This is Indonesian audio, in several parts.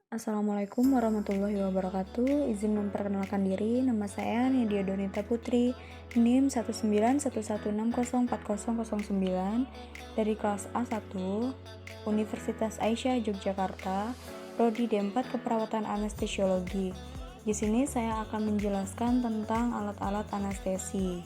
Assalamualaikum warahmatullahi wabarakatuh. Izin memperkenalkan diri, nama saya Nidia Donita Putri, NIM 19116404009 dari kelas A1, Universitas Aisyah Yogyakarta, Prodi D4 Keperawatan Anestesiologi. Di sini saya akan menjelaskan tentang alat-alat anestesi.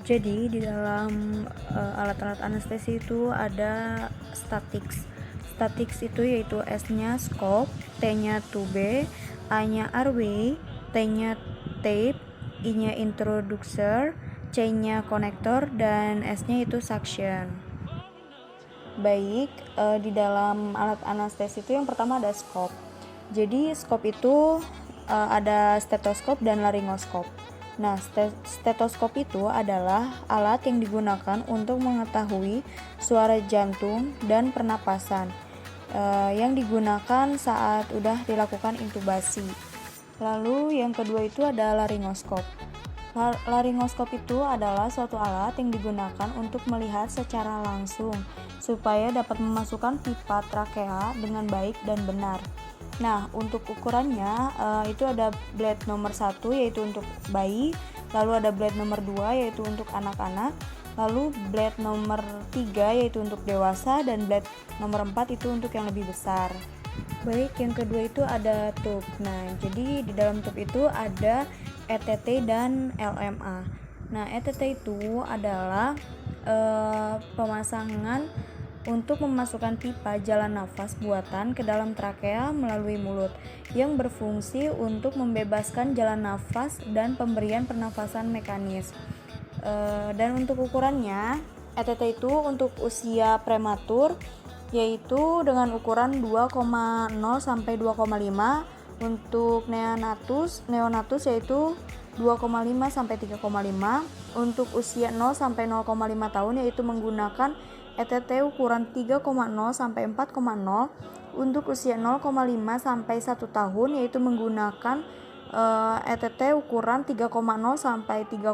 Jadi di dalam alat-alat anestesi itu ada statics. Statics itu yaitu S-nya scope, T-nya tube, A-nya airway, T-nya tape, I-nya introducer, C-nya konektor, dan S-nya itu suction. Baik, di dalam alat anestesi itu yang pertama ada scope. Jadi scope itu ada stetoskop dan laryngoskop. Nah, stetoskop itu adalah alat yang digunakan untuk mengetahui suara jantung dan pernapasan yang digunakan saat udah dilakukan intubasi. Lalu yang kedua itu ada laryngoskop. Laryngoskop itu adalah suatu alat yang digunakan untuk melihat secara langsung supaya dapat memasukkan pipa trakea dengan baik dan benar. Nah, untuk ukurannya itu ada blade nomor 1 yaitu untuk bayi, lalu ada blade nomor 2 yaitu untuk anak-anak, lalu blade nomor 3 yaitu untuk dewasa, dan blade nomor 4 itu untuk yang lebih besar. Baik, yang kedua itu ada tube. Nah, jadi di dalam tube itu ada ETT dan LMA. Nah, ETT itu adalah pemasangan untuk memasukkan pipa jalan nafas buatan ke dalam trakea melalui mulut yang berfungsi untuk membebaskan jalan nafas dan pemberian pernafasan mekanis. Dan untuk ukurannya, ETT itu untuk usia prematur yaitu dengan ukuran 2,0 sampai 2,5, untuk neonatus yaitu 2,5 sampai 3,5, untuk usia 0 sampai 0,5 tahun yaitu menggunakan ETT ukuran 3,0 sampai 4,0, untuk usia 0,5 sampai 1 tahun yaitu menggunakan ETT ukuran 3,0 sampai 3,5,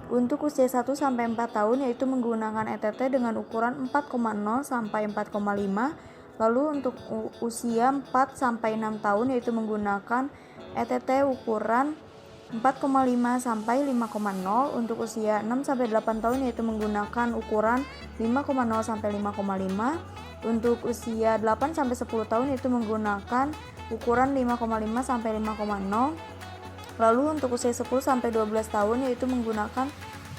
untuk usia 1 sampai 4 tahun yaitu menggunakan ETT dengan ukuran 4,0 sampai 4,5, lalu untuk usia 4 sampai 6 tahun yaitu menggunakan ETT ukuran 4,5 sampai 5,0, untuk usia 6 sampai 8 tahun yaitu menggunakan ukuran 5,0 sampai 5,5, untuk usia 8 sampai 10 tahun yaitu menggunakan ukuran 5,5 sampai 5,0, lalu untuk usia 10 sampai 12 tahun yaitu menggunakan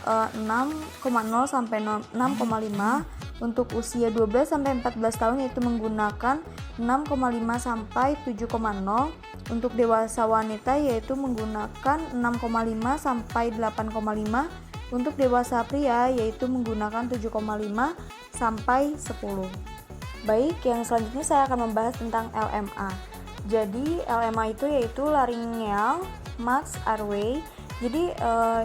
6,0 sampai 6,5, untuk usia 12 sampai 14 tahun yaitu menggunakan 6,5 sampai 7,0, untuk dewasa wanita yaitu menggunakan 6,5 sampai 8,5, untuk dewasa pria yaitu menggunakan 7,5 sampai 10. Baik, yang selanjutnya saya akan membahas tentang LMA. Jadi LMA itu yaitu laryngeal mask airway. Jadi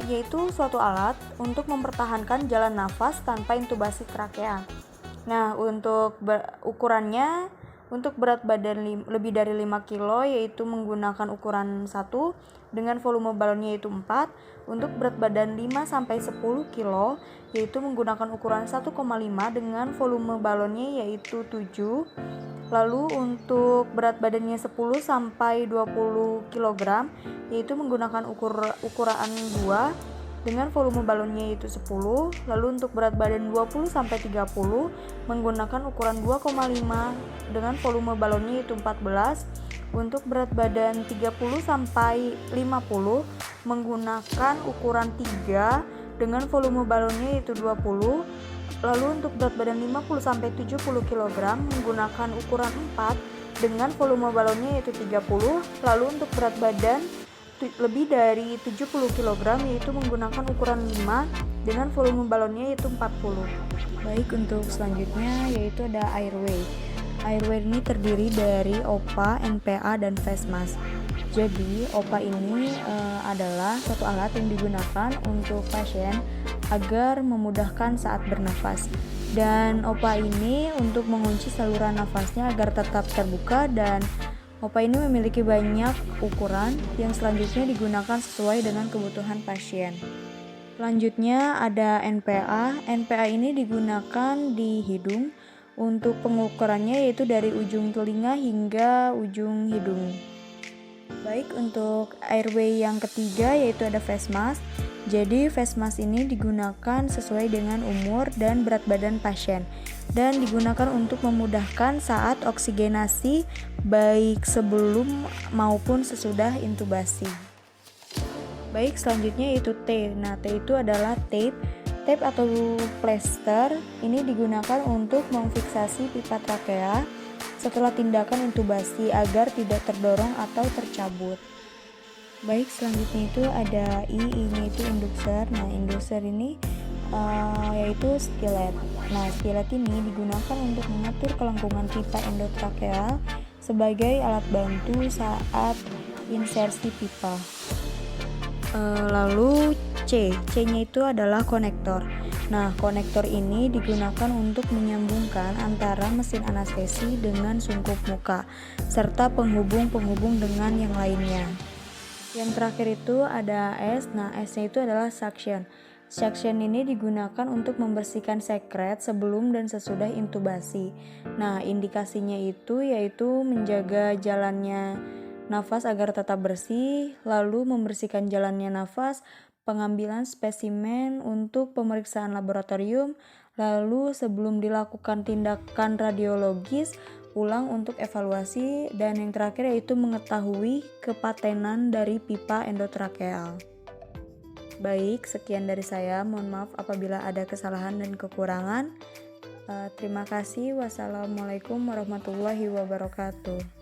yaitu suatu alat untuk mempertahankan jalan nafas tanpa intubasi trakea. Nah, untuk ukurannya, untuk berat badan lebih dari 5 kg yaitu menggunakan ukuran 1 dengan volume balonnya yaitu 4, untuk berat badan 5 sampai 10 kg yaitu menggunakan ukuran 1,5 dengan volume balonnya yaitu 7. Lalu untuk berat badannya 10 sampai 20 kg yaitu menggunakan ukuran 2 dengan volume balonnya yaitu 10. Lalu untuk berat badan 20 sampai 30 menggunakan ukuran 2,5 dengan volume balonnya yaitu 14. Untuk berat badan 30 sampai 50 menggunakan ukuran 3 dengan volume balonnya yaitu 20. Lalu untuk berat badan 50 sampai 70 kg menggunakan ukuran 4 dengan volume balonnya yaitu 30. Lalu untuk berat badan lebih dari 70 kg yaitu menggunakan ukuran 5 dengan volume balonnya yaitu 40. Baik, untuk selanjutnya yaitu ada airway. Airway ini terdiri dari OPA, NPA, dan face mask. Jadi OPA ini adalah suatu alat yang digunakan untuk pasien agar memudahkan saat bernafas. Dan OPA ini untuk mengunci saluran nafasnya agar tetap terbuka, dan OPA ini memiliki banyak ukuran yang selanjutnya digunakan sesuai dengan kebutuhan pasien. Selanjutnya ada NPA. NPA ini digunakan di hidung Untuk pengukurannya yaitu dari ujung telinga hingga ujung hidung. Baik, untuk airway yang ketiga yaitu ada face mask. Jadi face mask ini digunakan sesuai dengan umur dan berat badan pasien dan digunakan untuk memudahkan saat oksigenasi baik sebelum maupun sesudah intubasi. Baik, selanjutnya yaitu T. Nah, T itu adalah tape. Tape atau plester ini digunakan untuk memfiksasi pipa trakea setelah tindakan intubasi agar tidak terdorong atau tercabut. Baik, selanjutnya itu ada I. I-nya itu inducer. Nah, inducer ini yaitu stilet. Nah, stilet ini digunakan untuk mengatur kelengkungan pipa endotrakeal sebagai alat bantu saat insersi pipa. Lalu C. C-nya itu adalah konektor. Nah, konektor ini digunakan untuk menyambungkan antara mesin anestesi dengan sungkup muka serta penghubung-penghubung dengan yang lainnya. Yang terakhir itu ada S. Nah, S-nya itu adalah suction. Suction ini digunakan untuk membersihkan sekret sebelum dan sesudah intubasi. Nah, indikasinya itu yaitu menjaga jalannya nafas agar tetap bersih, lalu membersihkan jalannya nafas, pengambilan spesimen untuk pemeriksaan laboratorium, lalu sebelum dilakukan tindakan radiologis, ulang untuk evaluasi, dan yang terakhir yaitu mengetahui kepatenan dari pipa endotrakeal. Baik, sekian dari saya. Mohon maaf apabila ada kesalahan dan kekurangan. Terima kasih. Wassalamualaikum warahmatullahi wabarakatuh.